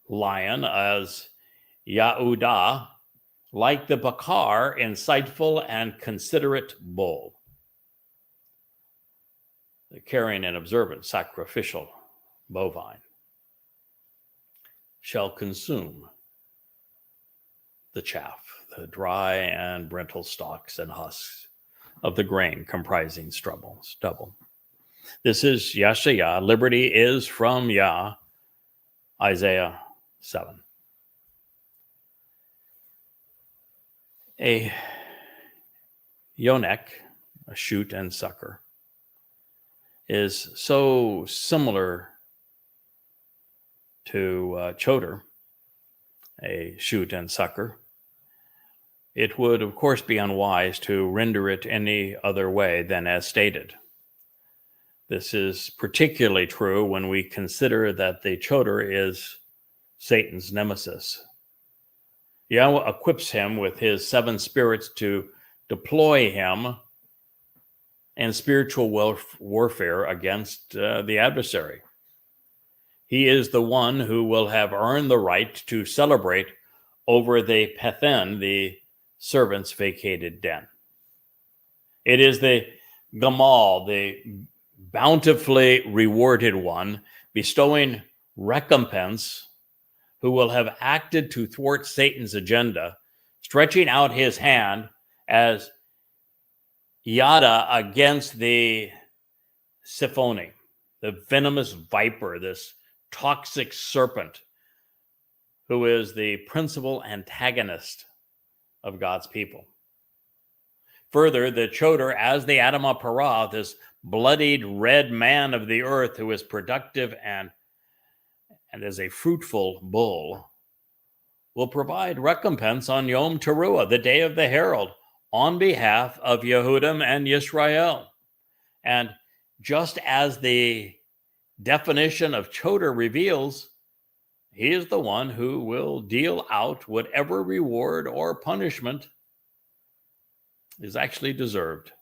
lion as Yahudah, like the Bakar, insightful and considerate bull, the caring and observant sacrificial bovine, shall consume the chaff, the dry and brittle stalks and husks of the grain comprising stubble. This is Yashayah. Liberty is from Yah, Isaiah 7. A yonek, a shoot and sucker, is so similar to Choter, a shoot and sucker. It would, of course, be unwise to render it any other way than as stated. This is particularly true when we consider that the Choter is Satan's nemesis. Yahweh equips him with his 7 spirits to deploy him in spiritual warfare against the adversary. He is the one who will have earned the right to celebrate over the Pethen, the servant's vacated den. It is the Gamal, the bountifully rewarded one, bestowing recompense, who will have acted to thwart Satan's agenda, stretching out his hand as Yada against the Siphone, the venomous viper, this toxic serpent who is the principal antagonist of God's people. Further, the Choter as the Adama Para, this bloodied red man of the earth who is productive and is a fruitful bull, will provide recompense on Yom Teruah, the day of the herald, on behalf of Yehudim and Yisrael. And just as the definition of Choter reveals, he is the one who will deal out whatever reward or punishment is actually deserved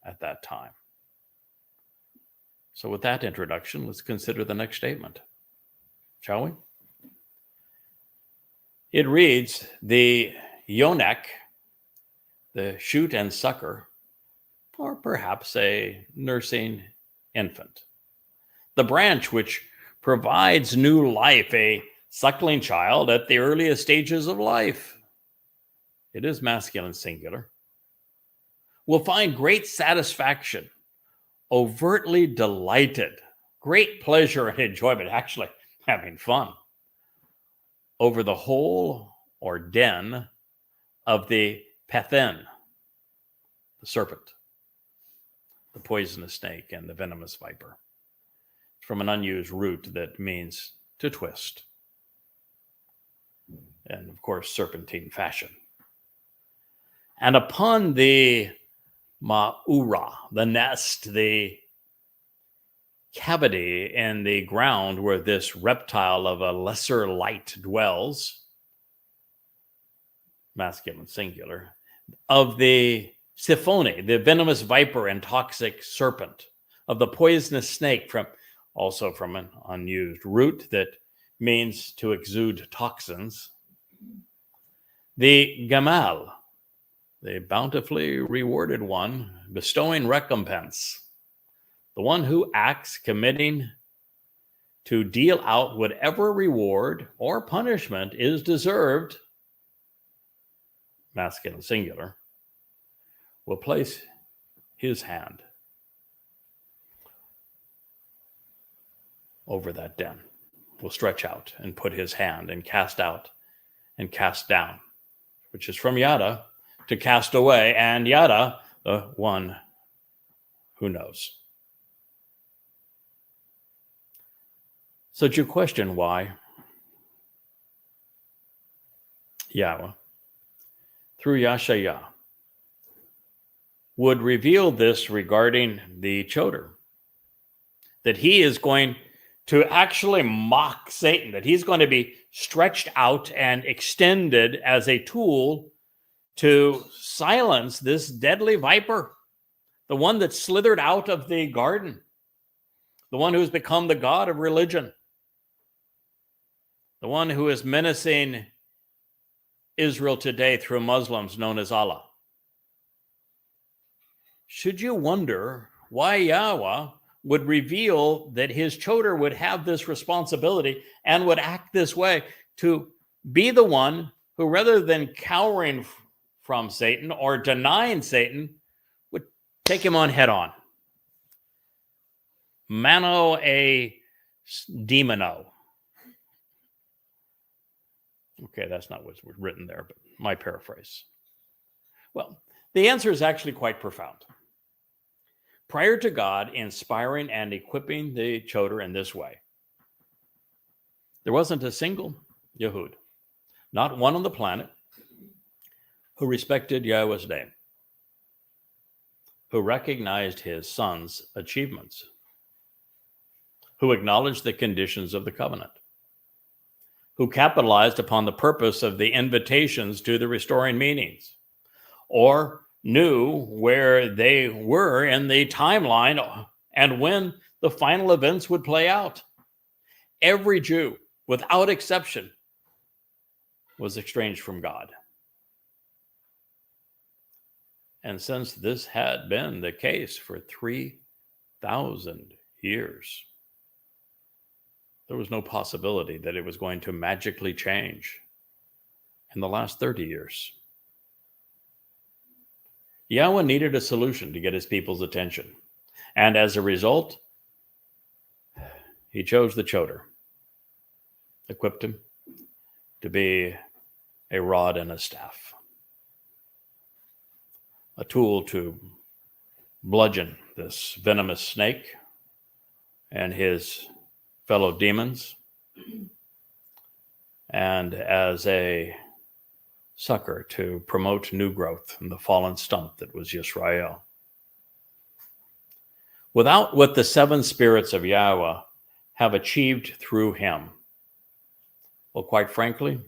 at that time. So with that introduction, let's consider the next statement, shall we? It reads, the yonek, the shoot and sucker, or perhaps a nursing infant. The branch which provides new life, a suckling child at the earliest stages of life. It is masculine singular. Will find great satisfaction, overtly delighted, great pleasure and enjoyment, actually having fun, over the hole or den of the pethen, the serpent, the poisonous snake, and the venomous viper, from an unused root that means to twist, and of course, serpentine fashion. And upon the ma'ura, the nest, the cavity in the ground where this reptile of a lesser light dwells, masculine singular, of the Siphone, the venomous viper and toxic serpent, of the poisonous snake, also from an unused root that means to exude toxins, the gamal, the bountifully rewarded one, bestowing recompense, the one who acts committing to deal out whatever reward or punishment is deserved, masculine singular, will place his hand over that den, will stretch out and put his hand and cast out and cast down, which is from yada, to cast away, and yada, the one who knows. So you question why Yahweh, through Yashaya, would reveal this regarding the Choter, that he is going to actually mock Satan, that he's going to be stretched out and extended as a tool to silence this deadly viper, the one that slithered out of the garden, the one who's become the god of religion, the one who is menacing Israel today through Muslims known as Allah. Should you wonder why Yahweh would reveal that his Choter would have this responsibility and would act this way, to be the one who, rather than cowering from Satan or denying Satan, would take him on head on? Mano a demono. Okay, that's not what's written there, but my paraphrase. Well, the answer is actually quite profound. Prior to God inspiring and equipping the Choter in this way, there wasn't a single Yehud, not one on the planet, who respected Yahweh's name, who recognized his son's achievements, who acknowledged the conditions of the covenant, who capitalized upon the purpose of the invitations to the restoring meanings, or knew where they were in the timeline and when the final events would play out. Every Jew, without exception, was estranged from God. And since this had been the case for 3,000 years, there was no possibility that it was going to magically change in the last 30 years. Yahweh needed a solution to get his people's attention. And as a result, he chose the Choter, equipped him to be a rod and a staff, a tool to bludgeon this venomous snake and his fellow demons, and as a sucker to promote new growth in the fallen stump that was Yisrael. Without what the seven spirits of Yahweh have achieved through him, well, quite frankly,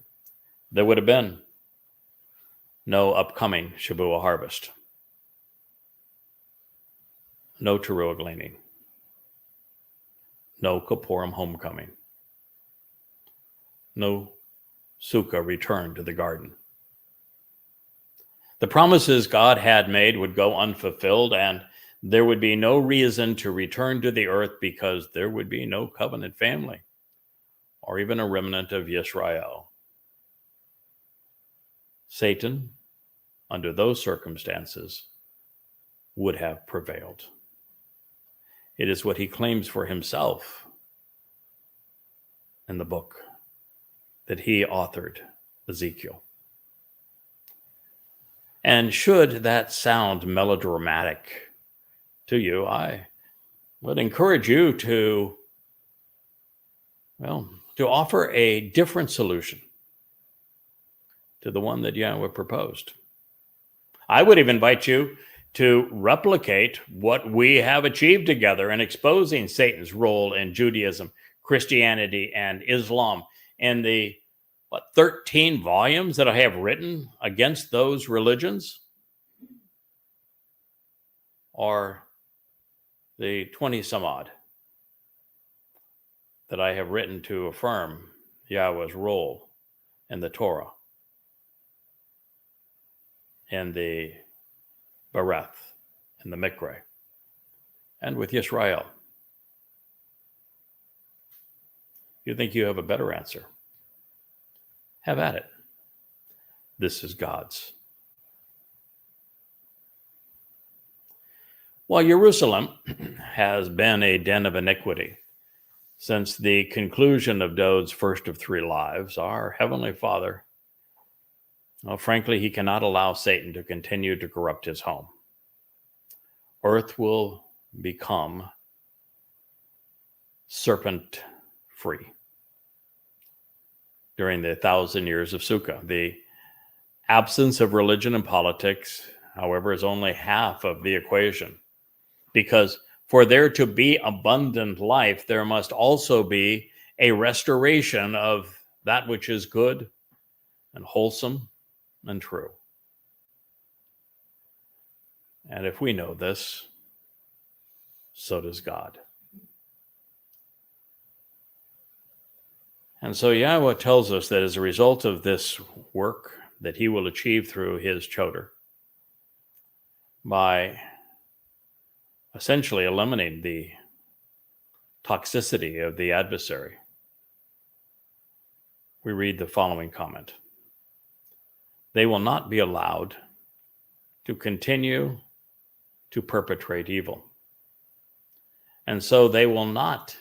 there would have been no upcoming Shabuah harvest, no Teruah gleaning, no Kippurim homecoming, no Sukkah return to the garden. The promises God had made would go unfulfilled, and there would be no reason to return to the earth because there would be no covenant family or even a remnant of Yisrael. Satan, under those circumstances, would have prevailed. It is what he claims for himself in the book that he authored, Ezekiel. And should that sound melodramatic to you, I would encourage you to offer a different solution to the one that Yahweh proposed. I would even invite you to replicate what we have achieved together in exposing Satan's role in Judaism, Christianity, and Islam in the 13 volumes that I have written against those religions, or the 20 some odd that I have written to affirm Yahweh's role in the Torah, in the Bereth, in the Mikra, and with Yisrael. You think you have a better answer? Have at it. This is God's. While Jerusalem has been a den of iniquity since the conclusion of Dod's first of three lives, our Heavenly Father, frankly, he cannot allow Satan to continue to corrupt his home. Earth will become serpent-free during the 1,000 years of Sukkah. The absence of religion and politics, however, is only half of the equation, because for there to be abundant life, there must also be a restoration of that which is good and wholesome and true. And if we know this, so does God. And so Yahweh tells us that as a result of this work that he will achieve through his Choter, by essentially eliminating the toxicity of the adversary, we read the following comment. They will not be allowed to continue to perpetrate evil. And so they will not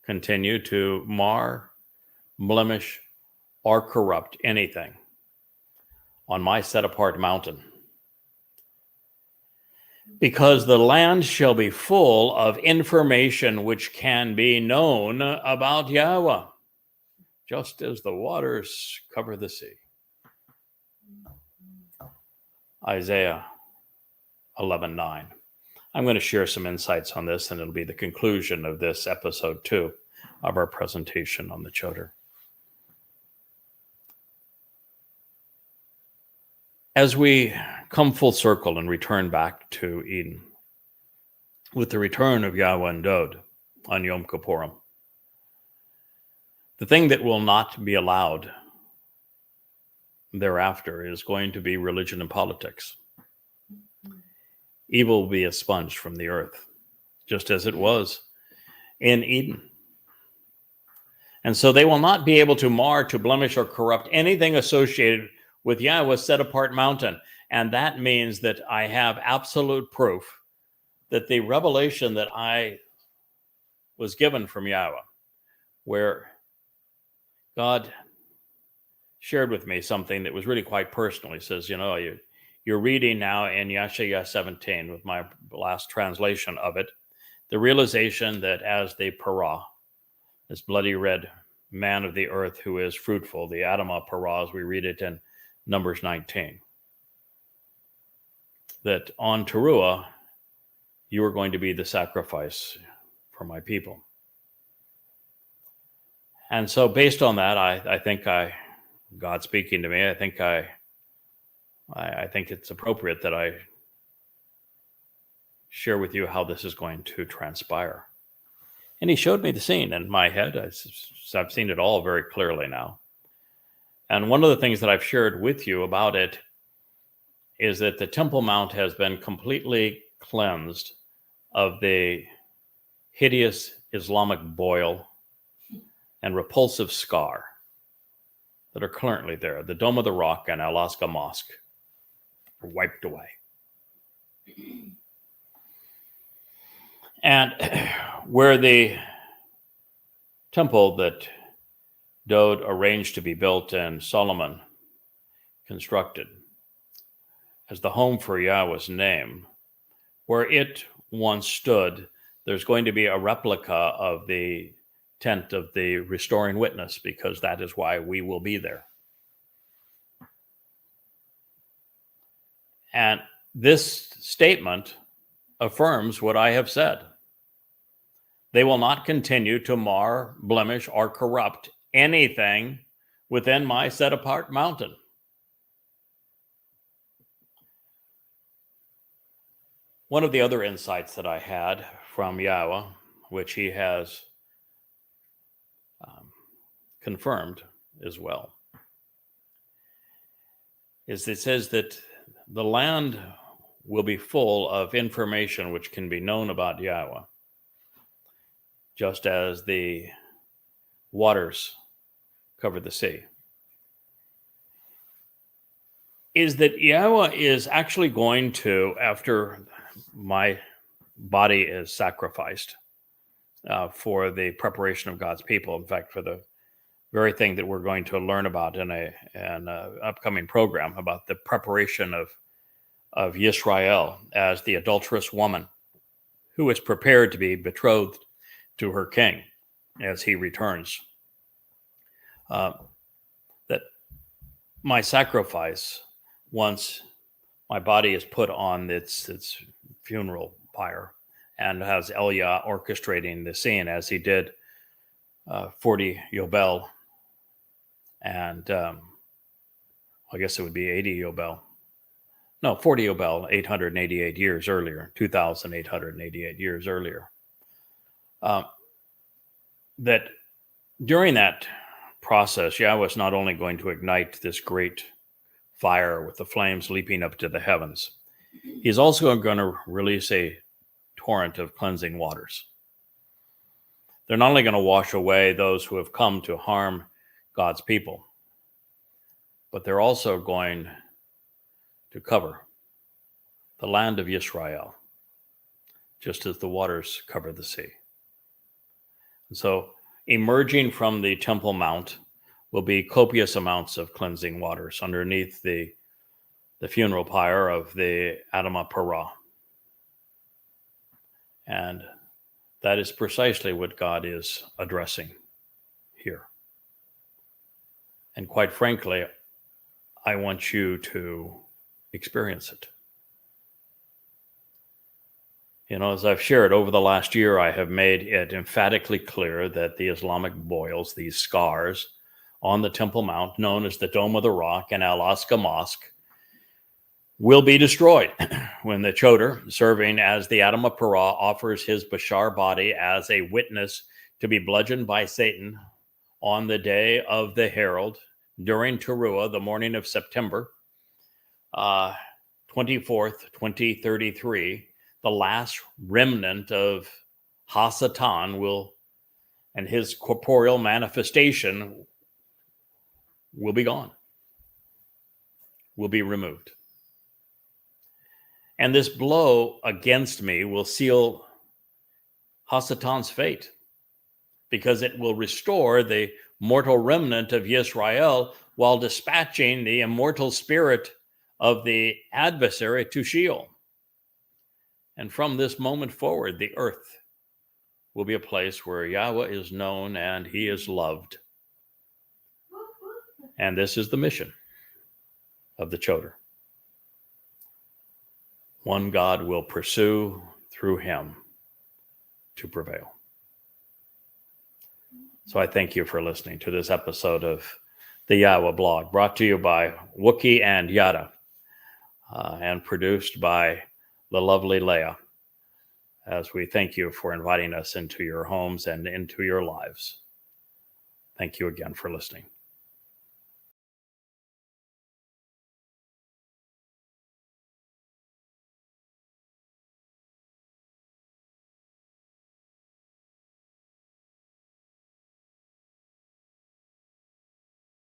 continue to mar, blemish, or corrupt anything on my set-apart mountain. Because the land shall be full of information which can be known about Yahweh, just as the waters cover the sea. Isaiah 11:9. I'm going to share some insights on this, and it'll be the conclusion of this episode 2 of our presentation on the Choter. As we come full circle and return back to Eden, with the return of Yahweh and Dod on Yom Kippurim, the thing that will not be allowed thereafter is going to be religion and politics. Evil will be expunged from the earth, just as it was in Eden. And so they will not be able to mar, to blemish, or corrupt anything associated with Yahweh's set-apart mountain. And that means that I have absolute proof that the revelation that I was given from Yahweh, where God shared with me something that was really quite personal. He says, you're reading now in Yeshaya 17 with my last translation of it, the realization that as the Parah, this bloody red man of the earth who is fruitful, the Adamah Parah, as we read it in Numbers 19, that on Teruah, you are going to be the sacrifice for my people. And so based on that, I think God speaking to me, I think it's appropriate that I share with you how this is going to transpire. And he showed me the scene in my head. I've seen it all very clearly now. And one of the things that I've shared with you about it is that the Temple Mount has been completely cleansed of the hideous Islamic boil and repulsive scar that are currently there. The Dome of the Rock and Alaska Mosque are wiped away. And where the temple that Dode arranged to be built and Solomon constructed as the home for Yahweh's name, where it once stood, there's going to be a replica of the tent of the restoring witness, because that is why we will be there. And this statement affirms what I have said. They will not continue to mar, blemish, or corrupt anything within my set-apart mountain. One of the other insights that I had from Yahweh, which he has confirmed as well, is it says that the land will be full of information which can be known about Yahweh, just as the waters cover the sea. Is that Yahweh is actually going to, after my body is sacrificed for the preparation of God's people, in fact, for the very thing that we're going to learn about in an upcoming program about the preparation of Yisrael as the adulterous woman who is prepared to be betrothed to her king as he returns. That my sacrifice, once my body is put on its funeral pyre, and has Elia orchestrating the scene as he did 40 Yobel, and I guess it would be 80 Yobel. No, 40 Yobel, 888 years earlier, 2,888 years earlier. That during that process, Yahweh is not only going to ignite this great fire with the flames leaping up to the heavens, he's also going to release a torrent of cleansing waters. They're not only going to wash away those who have come to harm God's people, but they're also going to cover the land of Israel, just as the waters cover the sea. And so emerging from the Temple Mount will be copious amounts of cleansing waters underneath the funeral pyre of the Adamah Parah. And that is precisely what God is addressing here. And quite frankly, I want you to experience it. As I've shared over the last year, I have made it emphatically clear that the Islamic boils, these scars on the Temple Mount, known as the Dome of the Rock and Alaska Mosque, will be destroyed when the Choter, serving as the Adamah Parah, offers his Bashar body as a witness to be bludgeoned by Satan on the day of the Herald during Teruah, the morning of September 24th, 2033. The last remnant of Hasatan and his corporeal manifestation will be gone, will be removed. And this blow against me will seal Hasatan's fate, because it will restore the mortal remnant of Yisrael while dispatching the immortal spirit of the adversary to Sheol. And from this moment forward, the earth will be a place where Yahweh is known and he is loved. And this is the mission of the Choter. One God will pursue through him to prevail. So I thank you for listening to this episode of the Yahweh blog, brought to you by Wookie and Yada, and produced by the lovely Leah, as we thank you for inviting us into your homes and into your lives. Thank you again for listening.